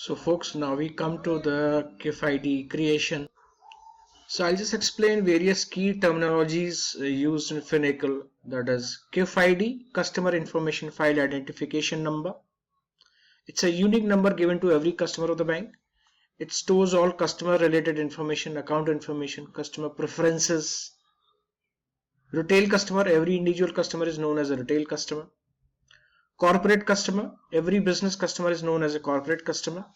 So folks, now we come to the Cif ID creation. So I'll just explain various key terminologies used in Finacle, that is Cif ID, Customer Information File Identification Number. It's a unique number given to every customer of the bank. It stores all customer related information, account information, customer preferences. Retail customer, every individual customer is known as a retail customer. Corporate customer, every business customer is known as a corporate customer.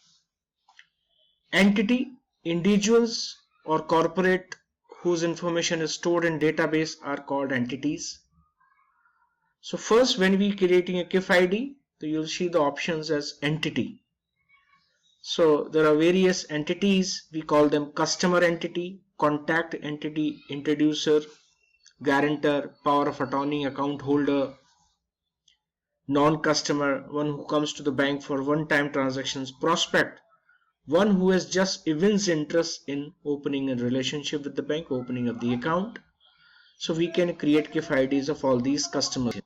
Entity, individuals or corporate whose information is stored in database are called entities. So first, when we creating a Cif ID, you'll see the options as entity. So there are various entities. We call them customer entity, contact entity, introducer, guarantor, power of attorney, account holder, non-customer, one who comes to the bank for one-time transactions, prospect, one who has just evinced interest in opening a relationship with the bank, opening up the account. So we can create Cif IDs of all these customers.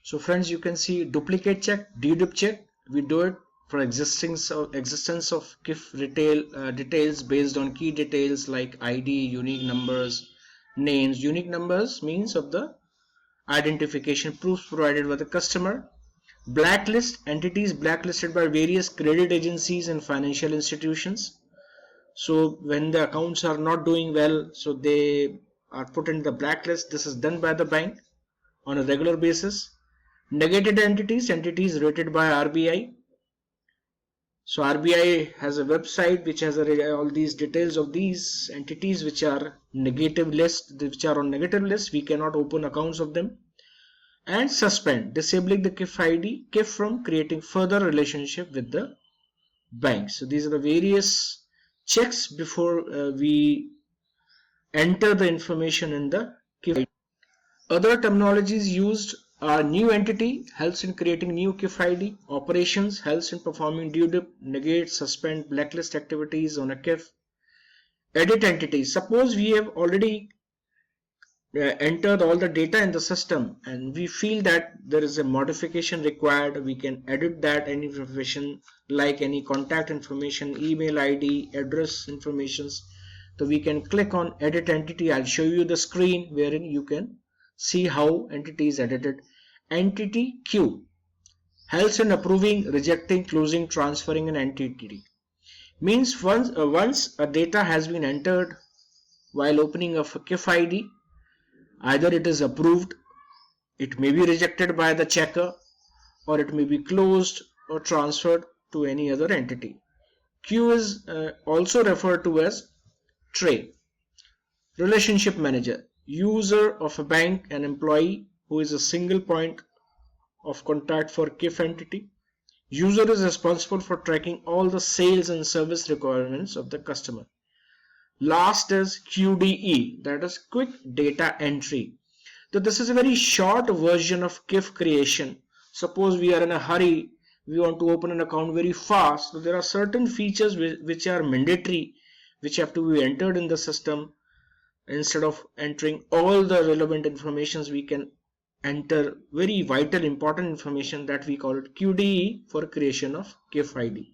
So friends, you can see duplicate check, dedupe check. We do it for existence of Cif Retail details based on key details like ID, unique numbers, names. Unique numbers means of the identification proofs provided by the customer. Blacklist, entities blacklisted by various credit agencies and financial institutions. So when the accounts are not doing well, so they are put in the blacklist. This is done by the bank on a regular basis. Negated entities, entities rated by RBI. So RBI has a website which has all these details of these entities which are negative list, which are on negative list. We cannot open accounts of them. And suspend, disabling the Cif ID, Cif from creating further relationship with the bank. So these are the various checks before we enter the information in the Cif ID. Other terminologies used are new entity, helps in creating new Cif ID, operations, helps in performing dedupe, negate, suspend, blacklist activities on a Cif. Edit entity, suppose we have already entered all the data in the system and we feel that there is a modification required, we can edit that any information like any contact information, email ID, address informations. So we can click on edit entity. I'll show you the screen wherein you can see how entity is edited. Entity queue helps in approving, rejecting, closing, transferring an entity. Means once a data has been entered while opening of a Cif ID, either it is approved, it may be rejected by the checker, or it may be closed or transferred to any other entity. Queue is also referred to as tray. Relationship manager, user of a bank, an employee who is a single point of contact for Cif entity. User is responsible for tracking all the sales and service requirements of the customer. Last is QDE, that is quick data entry. So this is a very short version of Cif creation. Suppose we are in a hurry, we want to open an account very fast. So there are certain features which are mandatory, which have to be entered in the system. Instead of entering all the relevant informations, we can enter very vital important information, that we call it QDE for creation of Cif ID.